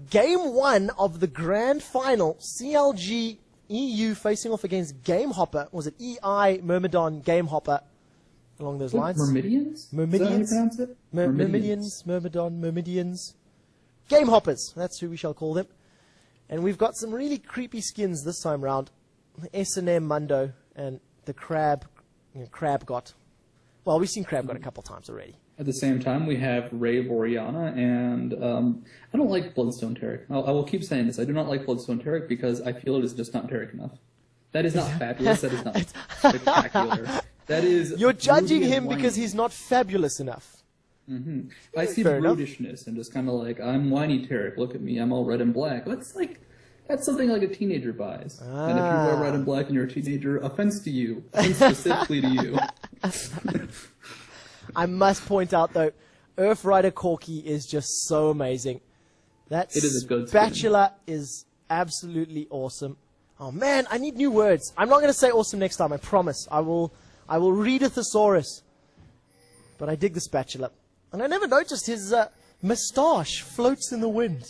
Game 1 of the grand final, CLG.eu facing off against Gamehopper. Was it EI, Myrmidon, Gamehopper? Along those lines. Myrmidians? Myrmidians? Is that how you pronounce it? Myrmidians, Myrmidon, Myrmidians. Gamehoppers, that's who we shall call them. And we've got some really creepy skins this time round. S&M Mundo and the Crab, Crab got. Well, we've seen Crab got a couple times already. At the same time, we have Ray Boreana, and I don't like Bloodstone Taric. I will keep saying this. I do not like Bloodstone Taric because I feel it is just not Taric enough. That is not fabulous. That is not spectacular. That is. You're judging him because he's not fabulous enough. Mm-hmm. I see brutishness and just kind of like, I'm whiny Taric. Look at me. I'm all red and black. That's something like a teenager buys. And if you wear red and black and you're a teenager, offense to you. Offense specifically to you. I must point out, though, Earthrider Corky is just so amazing. That spatula is absolutely awesome. Oh, man, I need new words. I'm not going to say awesome next time, I promise. I will read a thesaurus. But I dig the spatula. And I never noticed his moustache floats in the wind.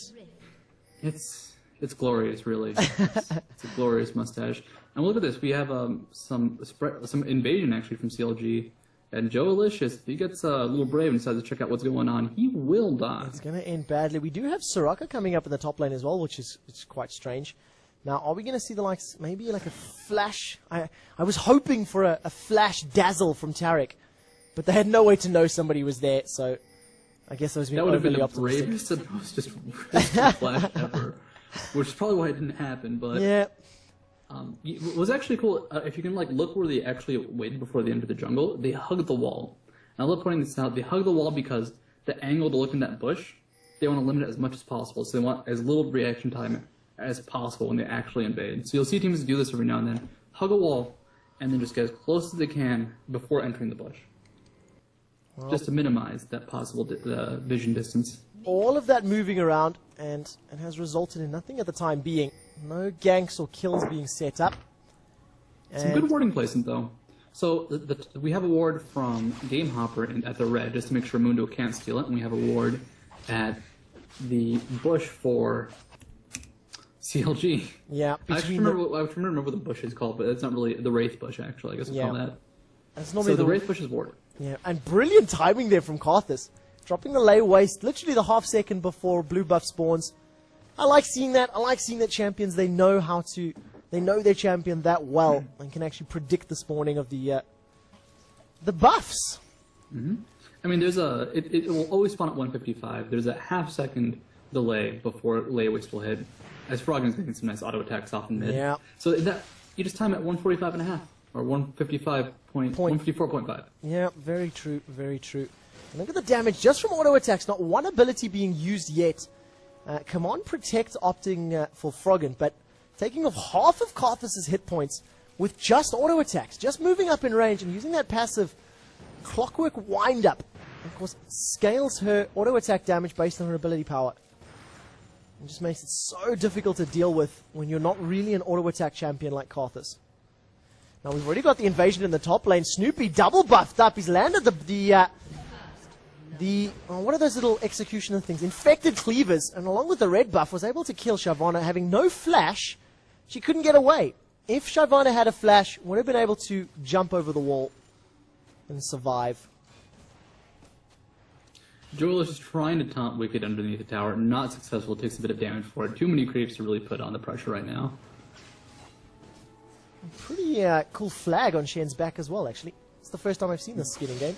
It's glorious, really. It's a glorious mustache. And look at this. We have some invasion, actually, from CLG. And Joe Alicious, if he gets a little brave and decides to check out what's going on, he will die. It's going to end badly. We do have Soraka coming up in the top lane as well, which is quite strange. Now, are we going to see the likes, maybe like a flash? I was hoping for a flash dazzle from Taric, but they had no way to know somebody was there, so I guess I was being overly optimistic. That would have been the bravest and most just flash ever, which is probably why it didn't happen, but... Yeah. It was actually cool, if you can look where they actually waited before they entered the jungle, they hugged the wall. And I love pointing this out, they hug the wall because the angle to look in that bush, they want to limit it as much as possible, so they want as little reaction time as possible when they actually invade. So you'll see teams do this every now and then, hug a wall, and then just get as close as they can before entering the bush. Well, just to minimize that possible vision distance. All of that moving around, and it has resulted in nothing at the time being. No ganks or kills being set up. Some good warding placement, though. So we have a ward from Gamehopper at the red, just to make sure Mundo can't steal it, and we have a ward at the bush for CLG. Yeah. I have to remember what the bush is called, but it's not really the Wraith bush, actually. I guess we'll call that. That's normally so the Wraith bush is warded. Yeah, and brilliant timing there from Karthus. Dropping the lay waste literally the half second before blue buff spawns. I like seeing that. I like seeing that champions, they know their champion that well and can actually predict the spawning of the buffs. Mm-hmm. I mean, it will always spawn at 155. There's a half-second delay before lay waste will hit, as Froggen's making some nice auto attacks off in mid. Yeah. So you just time it at 145.5 or 154.5. Yeah, very true, very true. And look at the damage just from auto attacks. Not one ability being used yet. Command Protect opting for Froggen, but taking off half of Karthus' hit points with just auto attacks, just moving up in range and using that passive Clockwork Wind-Up. Of course, scales her auto attack damage based on her ability power. It just makes it so difficult to deal with when you're not really an auto attack champion like Karthus. Now we've already got the invasion in the top lane. Snoopy double buffed up. He's landed what are those little executioner things? Infected Cleavers, and along with the red buff, was able to kill Shyvana. Having no flash, she couldn't get away. If Shyvana had a flash, would have been able to jump over the wall and survive. Joel is trying to taunt Wicked underneath the tower. Not successful. Takes a bit of damage for it. Too many creeps to really put on the pressure right now. Pretty cool flag on Shen's back as well, actually. It's the first time I've seen this skin in game.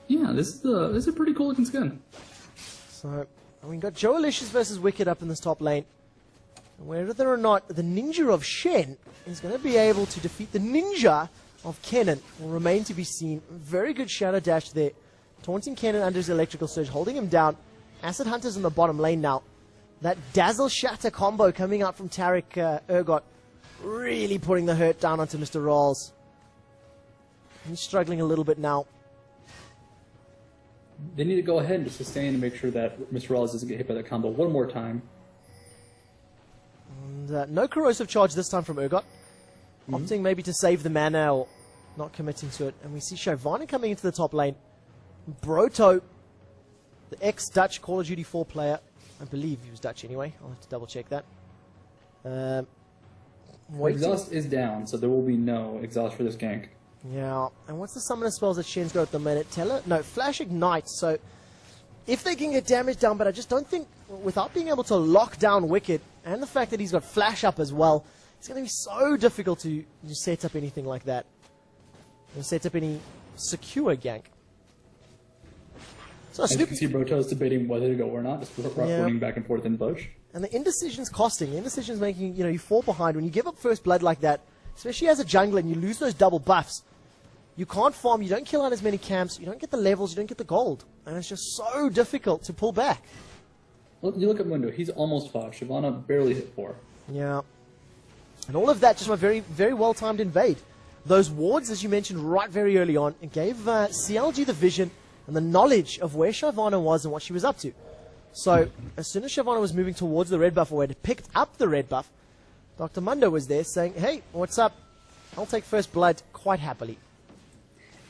Yeah, this is a pretty cool looking skin. So, we've got Joe Alicious versus Wicked up in this top lane. And whether or not the ninja of Shen is going to be able to defeat the ninja of Kennen will remain to be seen. Very good shadow dash there. Taunting Kennen under his electrical surge, holding him down. Acid Hunter's in the bottom lane now. That Dazzle Shatter combo coming out from Taric Urgot, really putting the hurt down onto Mr. Rawls. He's struggling a little bit now. They need to go ahead and just sustain and make sure that Mr. Rawls doesn't get hit by that combo one more time. And no corrosive charge this time from Urgot. Opting maybe to save the mana or not committing to it. And we see Shyvana coming into the top lane. Broto, the ex-Dutch Call of Duty 4 player, I believe he was Dutch anyway. I'll have to double check that. Exhaust is down, so there will be no exhaust for this gank. Yeah, and what's the summoner spells that Shen's got at the minute? Flash Ignite, so if they can get damage down, but I just don't think, without being able to lock down Wicked, and the fact that he's got Flash up as well, it's going to be so difficult to set up anything like that. And set up any secure gank. So As you can see, Broto's debating whether to go or not, just running back and forth in bush. And the indecision's costing. The indecision's making, you fall behind. When you give up first blood like that, especially as a jungler, and you lose those double buffs, you can't farm, you don't kill out as many camps, you don't get the levels, you don't get the gold. And it's just so difficult to pull back. Well, you look at Mundo, he's almost 5. Shyvana barely hit 4. Yeah. And all of that just a very, very well-timed invade. Those wards, as you mentioned right very early on, it gave CLG the vision and the knowledge of where Shyvana was and what she was up to. So, as soon as Shyvana was moving towards the red buff, or had picked up the red buff, Dr. Mundo was there saying, hey, what's up? I'll take first blood quite happily.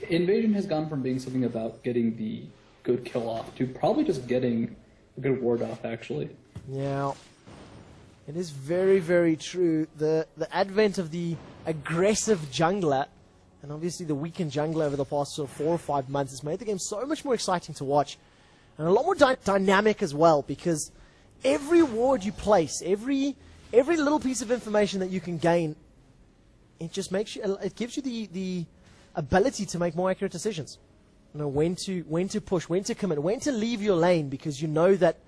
Invasion has gone from being something about getting the good kill off to probably just getting a good ward off, actually. Yeah. It is very, very true. The advent of the aggressive jungler, and obviously the weakened jungler over the past 4 or 5 months, has made the game so much more exciting to watch. And a lot more dynamic as well, because every ward you place, every little piece of information that you can gain, it just makes you, it gives you the ability to make more accurate decisions. When to push, when to commit, when to leave your lane, because you know that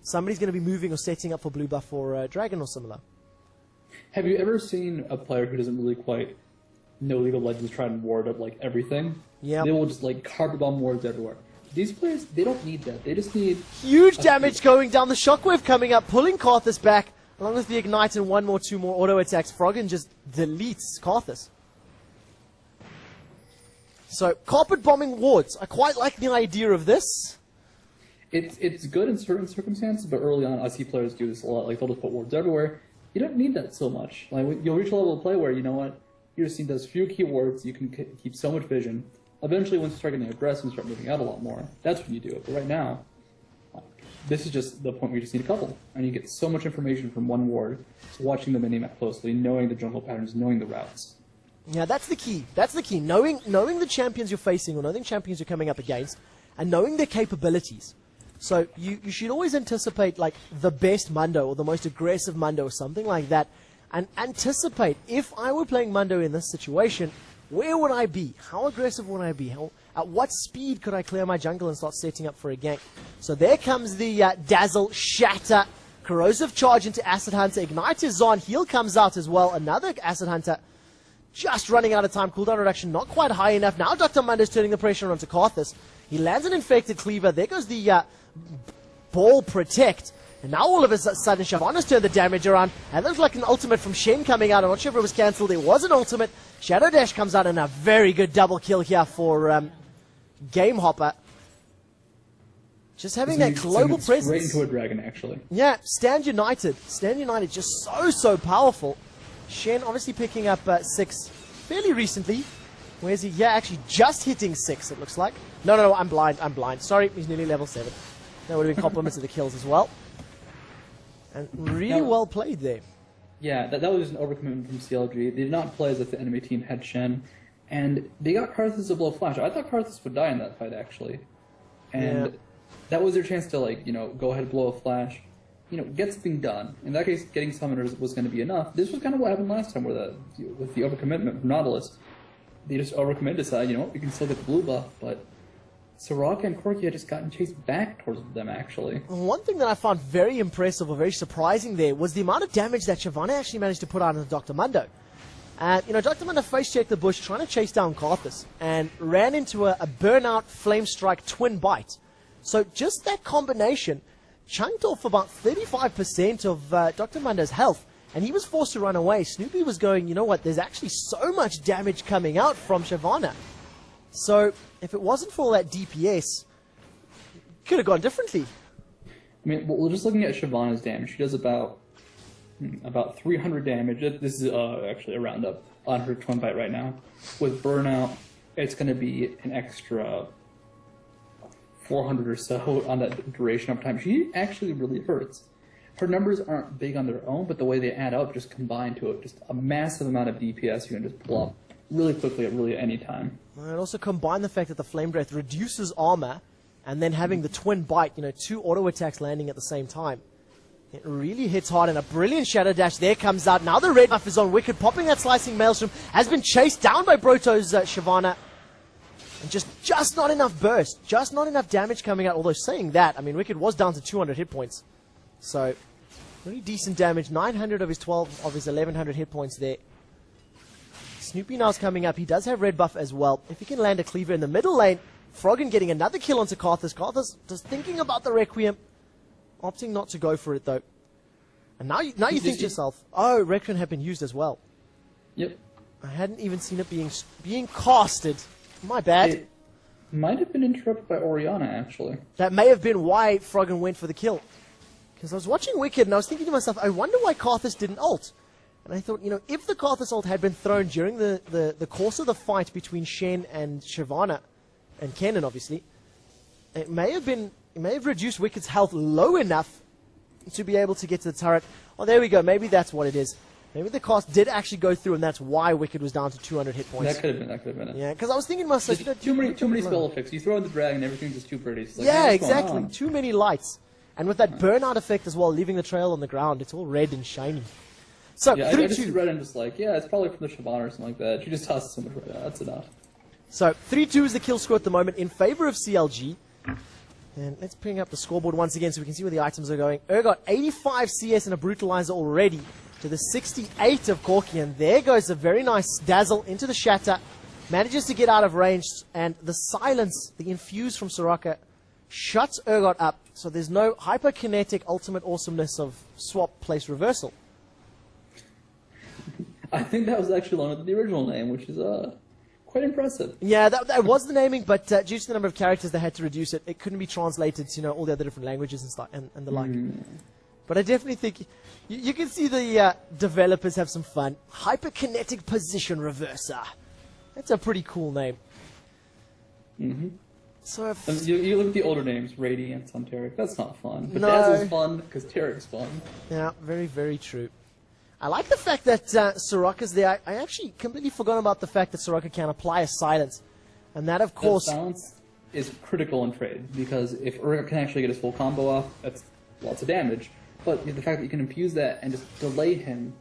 somebody's going to be moving or setting up for blue buff or dragon or similar. Have you ever seen a player who doesn't really quite know League of Legends try and ward up everything? Yeah. They will just carpet bomb wards everywhere. These players, they don't need that. They just need huge damage going down. The shockwave coming up, pulling Karthus back, along with the ignite and 1 more, 2 more auto attacks. Froggen just deletes Karthus. So, carpet bombing wards. I quite like the idea of this. It's good in certain circumstances, but early on, I see players do this a lot. They'll just put wards everywhere. You don't need that so much. You'll reach a level of play where, you know what, you just need those few key wards, you can keep so much vision. Eventually, once you start getting aggressive and start moving out a lot more, that's when you do it. But right now, this is just the point where you just need a couple. And you get so much information from one ward, so watching the minimap closely, knowing the jungle patterns, knowing the routes. Yeah, that's the key. That's the key. Knowing the champions you're facing, or knowing the champions you're coming up against, and knowing their capabilities. So you should always anticipate the best Mundo or the most aggressive Mundo or something like that, and anticipate, if I were playing Mundo in this situation, where would I be? How aggressive would I be? At what speed could I clear my jungle and start setting up for a gank? So there comes the Dazzle, Shatter, Corrosive Charge into Acid Hunter, Ignite is on, Heal comes out as well, another Acid Hunter, just running out of time, cooldown reduction not quite high enough. Now Dr. Mundo's turning the pressure onto Karthus. He lands an Infected Cleaver, there goes the Ball Protect, and now all of a sudden Shyvana's turned the damage around, and it looks like an ultimate from Shen coming out. I'm not sure if it was cancelled, it was an ultimate. Shadow Dash comes out, and a very good double kill here for Gamehopper. Just having that global presence. Straight into a dragon, actually. Yeah, Stand United. Stand United just so powerful. Shen obviously picking up 6 fairly recently. Where's he? Yeah, actually just hitting 6, it looks like. No, I'm blind. Sorry, he's nearly level 7. That would have been compliments to the kills as well. And really well played there. Yeah, that was an overcommitment from CLG. They did not play as if the enemy team had Shen. And they got Karthus to blow Flash. I thought Karthus would die in that fight, actually. And that was their chance to, go ahead and blow a Flash. Get something done. In that case, getting Summoners was going to be enough. This was kind of what happened last time with the overcommitment from Nautilus. They just overcommitted, decided, we can still get the blue buff, but Soraka and Corki had just gotten chased back towards them, actually. One thing that I found very impressive or very surprising there was the amount of damage that Shyvana actually managed to put on Dr. Mundo. Dr. Mundo face-checked the bush, trying to chase down Karthus, and ran into a burnout flame strike twin bite. So just that combination chunked off about 35% of Dr. Mundo's health, and he was forced to run away. Snoopy was going, you know what, there's actually so much damage coming out from Shyvana. So if it wasn't for all that DPS, it could have gone differently. I mean, well, just looking at Shyvana's damage, she does about 300 damage. This is actually a roundup on her twin bite right now. With burnout, it's going to be an extra 400 or so on that duration of time. She actually really hurts. Her numbers aren't big on their own, but the way they add up just combine to it. Just a massive amount of DPS you can just pull up really quickly at really any time. And also combine the fact that the Flame Breath reduces armor, and then having the twin bite, 2 auto attacks landing at the same time. It really hits hard, and a brilliant Shadow Dash there comes out. Now the red buff is on Wicked, popping that Slicing Maelstrom, has been chased down by Broto's Shyvana. And just not enough burst, just not enough damage coming out. Although saying that, I mean, Wicked was down to 200 hit points. So, pretty decent damage. 900 of his 12 of his 1100 hit points there. Snoopy now's coming up. He does have red buff as well. If he can land a cleaver in the middle lane, Froggen getting another kill onto Karthus. Karthus just thinking about the Requiem. Opting not to go for it, though. And now you think to yourself, oh, Requiem had been used as well. Yep. I hadn't even seen it being casted. My bad. It might have been interrupted by Orianna, actually. That may have been why Froggen went for the kill. Because I was watching Wicked, and I was thinking to myself, I wonder why Karthus didn't ult. And I thought, if the Karthus ult had been thrown during the course of the fight between Shen and Shyvana, and Kennen, obviously, it may have reduced Wicked's health low enough to be able to get to the turret. Oh, there we go. Maybe that's what it is. Maybe the cast did actually go through, and that's why Wicked was down to 200 hit points. That could have been it. Yeah, because I was thinking to myself, too many spell effects. You throw in the dragon, everything's just too pretty. It's like, yeah, what's going exactly. on? Too many lights. And with that burnout effect as well, leaving the trail on the ground, it's all red and shiny. So, Yeah, 3-2. I just read and just like, yeah, it's probably from the Shyvana or something like that. She just tosses so much red out. That's enough. So, 3-2 is the kill score at the moment in favor of CLG. And let's bring up the scoreboard once again so we can see where the items are going. Urgot, 85 CS and a Brutalizer already to the 68 of Corki. And there goes a very nice dazzle into the Shatter. Manages to get out of range. And the silence, the infuse from Soraka, shuts Urgot up. So there's no hyperkinetic ultimate awesomeness of swap place reversal. I think that was actually along with the original name, which is quite impressive. Yeah, that was the naming, but due to the number of characters they had to reduce it, it couldn't be translated to all the other different languages and stuff and the like. But I definitely think you can see the developers have some fun. Hyperkinetic Position Reverser. That's a pretty cool name. So You look at the older names, Radiance on Taric. That's not fun. But No. Dazzle's fun because Taric's fun. yeah, very, very true. I like the fact that Soraka's there. I actually completely forgot about the fact that Soraka can apply a silence. And that, of course... That balance is critical in trade, because if Urgot can actually get his full combo off, that's lots of damage. But the fact that you can infuse that and just delay him,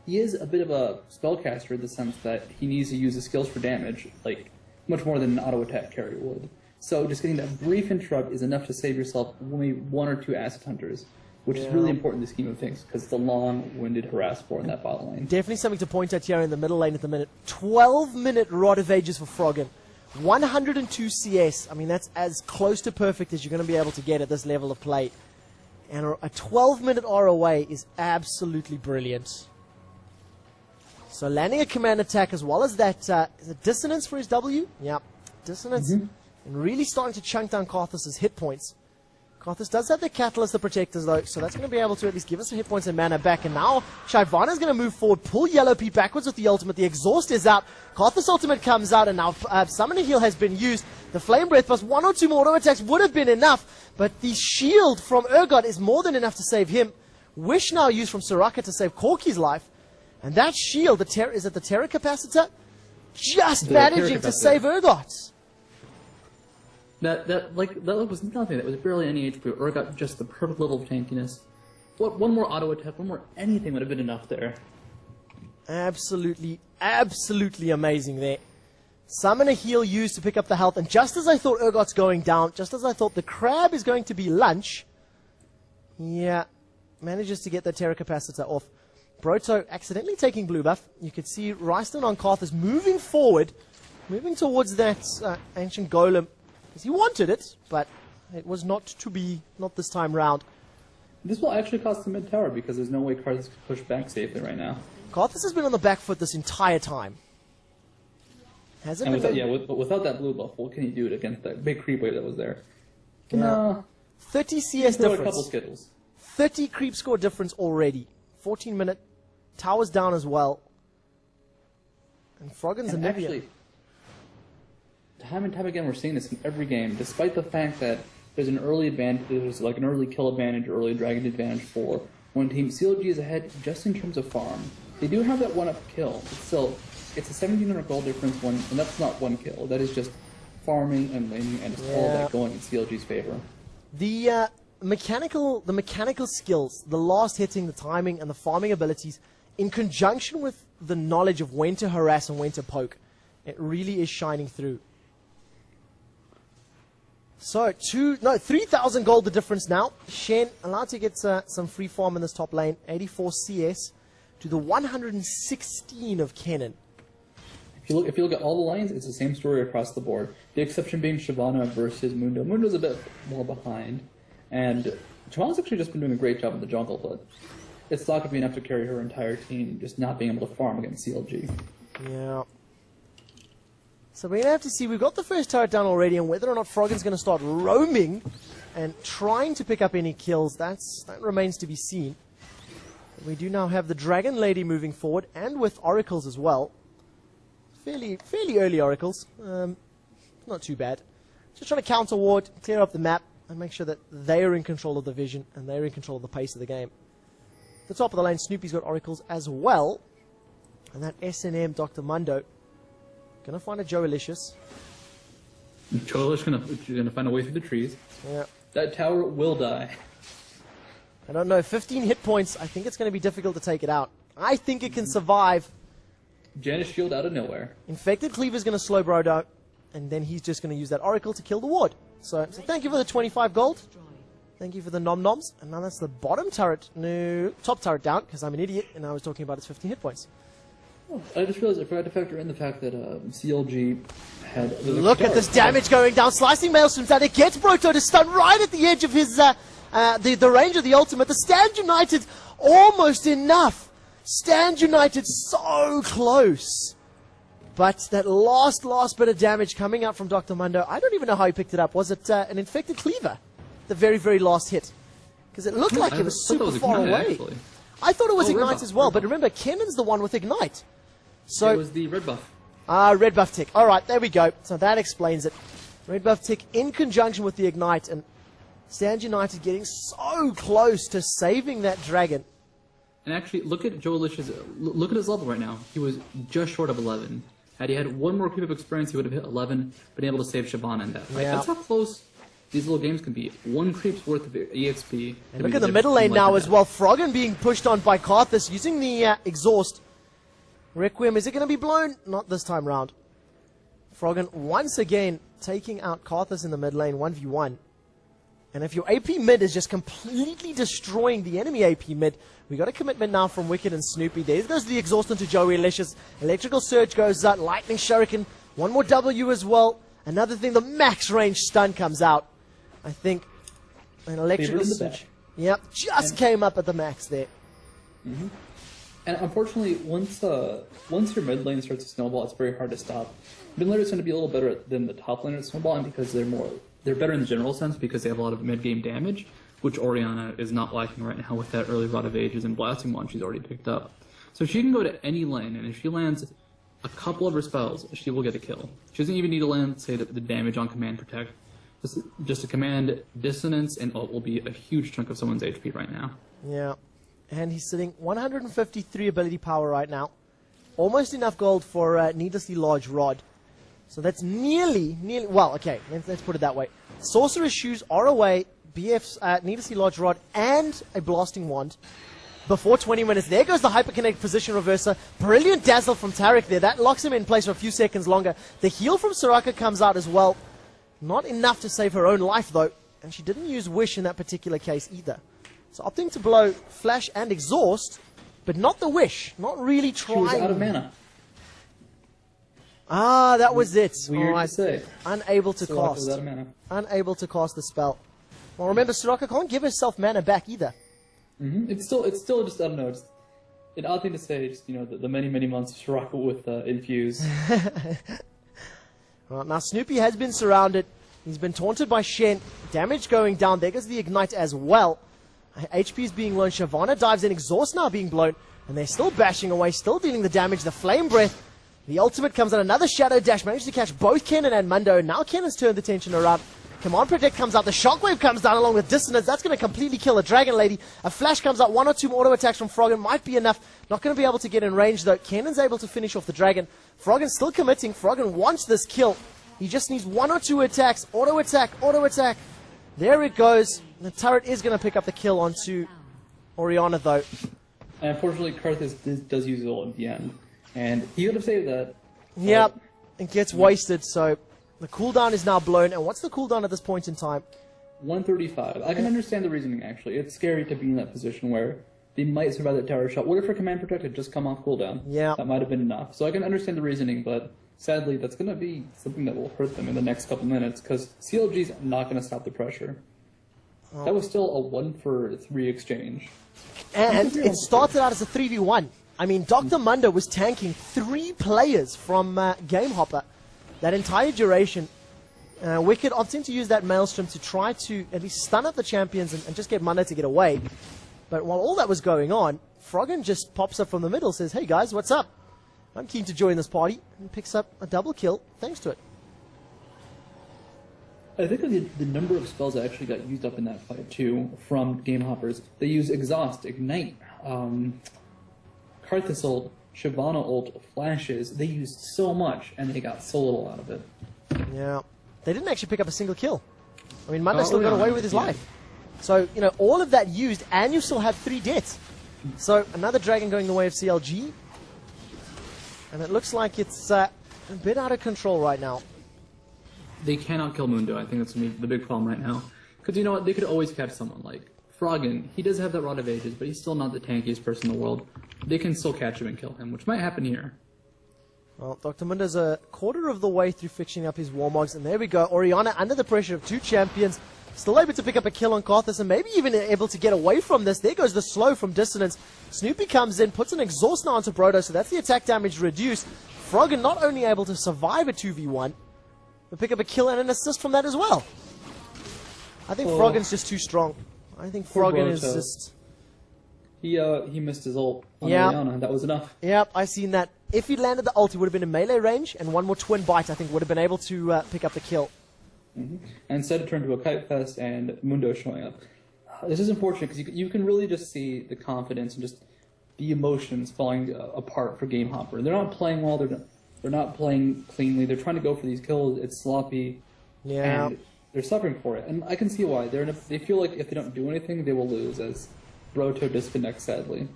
he is a bit of a spellcaster in the sense that he needs to use his skills for damage, like much more than an auto-attack carry would. So just getting that brief interrupt is enough to save yourself maybe 1 or 2 Acid Hunters, which is really important in the scheme of things, because it's a long-winded harass for in that bot lane. Definitely something to point out here in the middle lane at the minute. 12-minute Rod of Ages for Froggen. 102 CS. I mean, that's as close to perfect as you're going to be able to get at this level of play. And a 12-minute ROA is absolutely brilliant. So landing a command attack as well as that is it Dissonance for his W? Yeah, Dissonance. And really starting to chunk down Karthus' hit points. Karthus does have the Catalyst, the Protectors, though, so that's going to be able to at least give us some hit points and mana back. And now Shyvana's going to move forward, pull Yellow Pea backwards with the ultimate. The Exhaust is out. Karthus' ultimate comes out, and now Summoner Heal has been used. The Flame Breath plus 1 or 2 more auto attacks would have been enough, but the shield from Urgot is more than enough to save him. Wish now used from Soraka to save Corki's life. And that shield, is it the Terra Capacitor? Just managing to save Urgot. That was nothing. That was barely any HP. Urgot just the perfect level of tankiness. One more auto attack, one more anything would have been enough there. Absolutely, absolutely amazing there. Summon a heal used to pick up the health, and just as I thought Urgot's going down, just as I thought the crab is going to be lunch, yeah, manages to get the Terra Capacitor off. Broto accidentally taking blue buff. You could see Ryston on Karthus moving forward, moving towards that ancient golem. Because he wanted it, but it was not to be, not this time round. This will actually cost the mid tower because there's no way Karthus can push back safely right now. Karthus has been on the back foot this entire time. Hasn't And been. without that blue buff, what can he do against that big creep wave that was there? Yeah. 30 CS throw a couple difference. Skittles. 30 creep score difference already. 14-minute. Towers down as well. And Froggen's And Anivia. actually, time and time again, we're seeing this in every game. Despite the fact that there's an early advantage, there's like an early kill advantage, early dragon advantage for one team. CLG is ahead just in terms of farm. They do have that one-up kill, but still, it's a 1700 gold difference, and that's not one kill. That is just farming and laning, and it's all that going in CLG's favor. The mechanical skills, the last hitting, the timing, and the farming abilities, in conjunction with the knowledge of when to harass and when to poke, it really is shining through. So, 3,000 gold the difference now. Shen allowed to get some free farm in this top lane. 84 CS to the 116 of Kennen. If you look at all the lanes, it's the same story across the board. The exception being Shyvana versus Mundo. Mundo's a bit more behind. And Shyvana's actually just been doing a great job in the jungle, but it's not going to be enough to carry her entire team, just not being able to farm against CLG. Yeah. So we're going to have to see. We've got the first turret down already, and whether or not Froggen's going to start roaming and trying to pick up any kills, that remains to be seen. We do now have the Dragon Lady moving forward, and with Oracles as well. Fairly early Oracles. Not too bad. Just trying to counter ward, clear up the map, and make sure that they are in control of the vision, and they're in control of the pace of the game. At the top of the lane, Snoopy's got Oracles as well. And that S&M Dr. Mundo gonna find a Joelicious. Joelicious gonna find a way through the trees. Yeah. That tower will die. I don't know, 15 hit points. I think it's going to be difficult to take it out. I think it can survive. Janus shield out of nowhere. Infected Cleaver's going to slow Bro down, and then he's just going to use that Oracle to kill the ward. So thank you for the 25 gold. Thank you for the nom-noms. And now that's the bottom turret. No, top turret down, because I'm an idiot, and I was talking about its 15 hit points. Oh, I just realized I forgot to factor in the fact that CLG had... Look at this damage going down. Slicing Maelstroms down. It gets Broto to stun right at the edge of his... the range of the ultimate. The Stand United almost enough. Stand United so close. But that last bit of damage coming out from Dr. Mundo, I don't even know how he picked it up. Was it an Infected Cleaver? The very last hit. Because it looked like it was super far away. Actually. I thought it was Ignite as well, but remember, Kennen's the one with Ignite. So it was the red buff. Red buff tick. Alright, there we go. So that explains it. Red buff tick in conjunction with the Ignite, and Stand United getting so close to saving that dragon. And actually, look at Joelicious. Look at his level right now. He was just short of 11. Had he had one more creep of experience, he would have hit 11, been able to save Shyvana in that fight. Yeah. That's how close these little games can be. One creep's worth of EXP. And look at the middle lane now as well. Froggen being pushed on by Karthus using the exhaust. Requiem, is it going to be blown? Not this time round. Froggen once again taking out Karthus in the mid lane, 1v1. And if your AP mid is just completely destroying the enemy AP mid, we got a commitment now from Wicked and Snoopy. There goes the exhaust into Joelicious. Electrical Surge goes out. Lightning Shuriken. One more W as well. Another thing, the max range stun comes out. I think an Electrical Surge. Yep, just came up at the max there. Mm-hmm. And unfortunately, once your mid lane starts to snowball, it's very hard to stop. Mid laner is going to be a little better than the top lane at snowballing because they're better in the general sense because they have a lot of mid-game damage, which Orianna is not lacking right now with that early Rod of Ages and Blasting Wand she's already picked up. So she can go to any lane, and if she lands a couple of her spells, she will get a kill. She doesn't even need to land, say, the damage on Command Protect. Just a Command Dissonance, and it will be a huge chunk of someone's HP right now. Yeah, and he's sitting 153 ability power right now. Almost enough gold for a needlessly large rod. So that's nearly, well, okay, let's put it that way. Sorcerer's Shoes are away, BF's needlessly large rod, and a Blasting Wand. Before 20 minutes, there goes the Hyperkinetic position reverser. Brilliant dazzle from Taric there. That locks him in place for a few seconds longer. The heal from Soraka comes out as well. Not enough to save her own life, though. And she didn't use Wish in that particular case either. So opting to blow Flash and Exhaust, but not the Wish. Not really trying. She was out of mana. Ah, that was it. Weird to say. Unable to cast. Was out of mana. Unable to cast the spell. Well, remember, Soraka can't give herself mana back either. Mm-hmm. It's still just, I don't know, just an odd thing to say, just, you know, the many months of Soraka with Infuse. Well, now Snoopy has been surrounded. He's been taunted by Shen. Damage going down. There goes the Ignite as well. HP is being blown. Shyvana dives in. Exhaust now being blown. And they're still bashing away, still dealing the damage. The Flame Breath. The ultimate comes out. Another Shadow Dash. Managed to catch both Kennen and Mundo. Now Kennen's turned the tension around. Command Protect comes out. The Shockwave comes down along with Dissonance. That's going to completely kill a Dragon Lady. A Flash comes out. 1 or 2 auto attacks from Froggen might be enough. Not going to be able to get in range, though. Kennan's able to finish off the Dragon. Froggen's still committing. Froggen wants this kill. He just needs 1 or 2 attacks. Auto attack, auto attack. There it goes. The turret is going to pick up the kill onto Orianna, though. And unfortunately, Karthus does use it all at the end. And he would have saved that. Yep, it gets wasted, so the cooldown is now blown. And what's the cooldown at this point in time? 135. I can understand the reasoning, actually. It's scary to be in that position where they might survive that tower shot. What if her Command Protect had just come off cooldown? Yeah. That might have been enough. So I can understand the reasoning, but sadly, that's going to be something that will hurt them in the next couple minutes, because CLG's not going to stop the pressure. Oh. That was still a 1-for-3 exchange. And it started out as a 3v1. I mean, Dr. Mundo was tanking 3 players from Gamehopper that entire duration. Wicked opting to use that Maelstrom to try to at least stun up the champions and just get Mundo to get away. But while all that was going on, Froggen just pops up from the middle, says, "Hey guys, what's up? I'm keen to join this party," and picks up a double kill thanks to it. I think the number of spells that actually got used up in that fight too from Gamehoppers. They use Exhaust, Ignite, Karthus ult, Shyvana ult, Flashes. They used so much and they got so little out of it. Yeah. They didn't actually pick up a single kill. I mean, Mundo still got away with his life. So, you know, all of that used, and you still had 3 deaths. So, another Dragon going the way of CLG. And it looks like it's a bit out of control right now. They cannot kill Mundo. I think that's going to be the big problem right now. Because, you know what, they could always catch someone like Froggen. He does have that Rod of Ages, but he's still not the tankiest person in the world. They can still catch him and kill him, which might happen here. Well, Dr. Mundo's a quarter of the way through fixing up his Warmogs, and there we go. Orianna, under the pressure of 2 champions, still able to pick up a kill on Karthus, and maybe even able to get away from this. There goes the slow from Dissonance. Snoopy comes in, puts an exhaust now onto Brodo, so that's the attack damage reduced. Froggen not only able to survive a 2v1, but pick up a kill and an assist from that as well. I think Froggen's just too strong. I think Froggen is just... He missed his ult on Orianna. That was enough. Yep, I seen that. If he'd landed the ult, he would have been in melee range, and one more twin bite, I think, would have been able to pick up the kill. And instead it turned to a kite fest and Mundo showing up. This is unfortunate because you can really just see the confidence and just the emotions falling apart for Gamehopper. They're not playing well. They're not playing cleanly. They're trying to go for these kills. It's sloppy. Yeah. And they're suffering for it. And I can see why. They feel like if they don't do anything, they will lose, as Broto disconnects, sadly.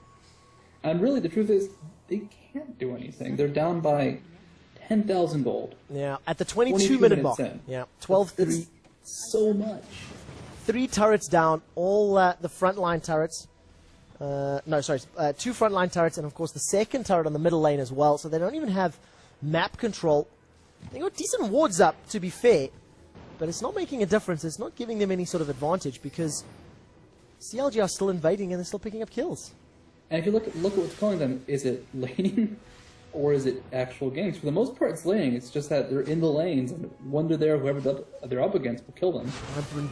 And really, the truth is, they can't do anything. They're down by 10,000 gold. Yeah, at the 22-minute mark. Yeah, 12-3. So much. 3 turrets down, all the frontline turrets. 2 frontline turrets, and of course the second turret on the middle lane as well. So they don't even have map control. They got decent wards up, to be fair, but it's not making a difference. It's not giving them any sort of advantage because CLG are still invading and they're still picking up kills. And if you look at what's killing them, is it laning or is it actual ganks? For the most part, it's laning. It's just that they're in the lanes, and when they're there, whoever they're up against will kill them.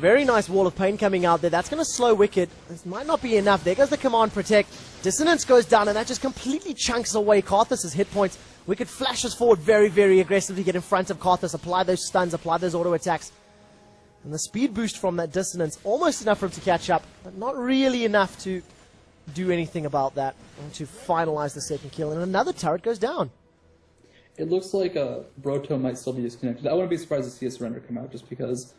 Very nice Wall of Pain coming out there. That's going to slow Wicked. This might not be enough. There goes the Command Protect. Dissonance goes down, and that just completely chunks away Karthus' hit points. Wicked flashes forward very, very aggressively, get in front of Karthus, apply those stuns, apply those auto attacks. And the speed boost from that Dissonance, almost enough for him to catch up, but not really enough to do anything about that, and to finalize the second kill. And another turret goes down. It looks like Broto might still be disconnected. I wouldn't be surprised to see a surrender come out, just because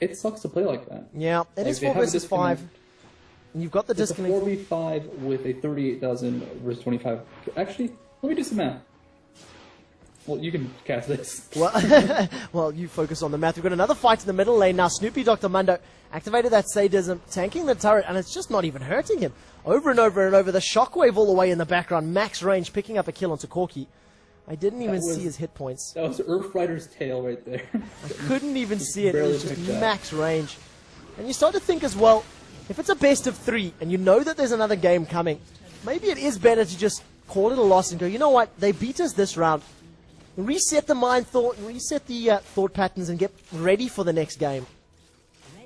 it sucks to play like that. Yeah, it is 4 versus 5. And you've got the disconnect. It's a 4v5 with a 38,000 versus 25. Actually, let me do some math. Well, you can cast this. Well, you focus on the math. We've got another fight in the middle lane now. Snoopy Dr. Mundo activated that sadism, tanking the turret, and it's just not even hurting him. Over and over and over. The shockwave all the way in the background. Max range, picking up a kill onto Corki. I didn't even see his hit points. That was Earth Rider's tail right there. I couldn't even see it. It was just max range. And you start to think as well, if it's a best of 3, and you know that there's another game coming, maybe it is better to just call it a loss and go, you know what, they beat us this round. Reset the mind thought, reset the thought patterns, and get ready for the next game.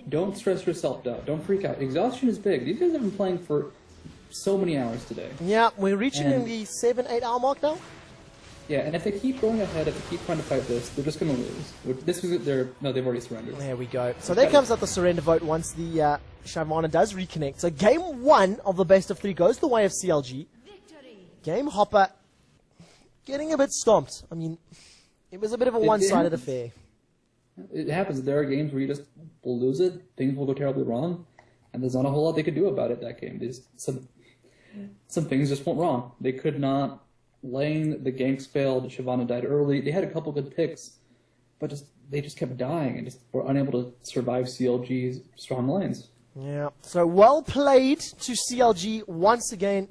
Don't stress yourself out. Don't freak out. Exhaustion is big. These guys have been playing for so many hours today. Yeah, we're reaching in the 7-8 hour mark now. Yeah, and if they keep going ahead, if they keep trying to fight this, they're just going to lose. This is no, they've already surrendered. There we go. So there comes out the surrender vote once the Shyvana does reconnect. So game 1 of the best of 3 goes the way of CLG. Gamehopper getting a bit stomped. I mean, it was a bit of a one-sided affair. It happens. There are games where you just will lose it, things will go terribly wrong, and there's not a whole lot they could do about it that game. Some things just went wrong. They could not lane, the ganks failed, Shyvana died early. They had a couple good picks, but they just kept dying and just were unable to survive CLG's strong lanes. Yeah, so well played to CLG once again.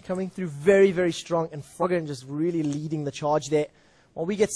Coming through very, very strong, and Froggen just really leading the charge there. While we get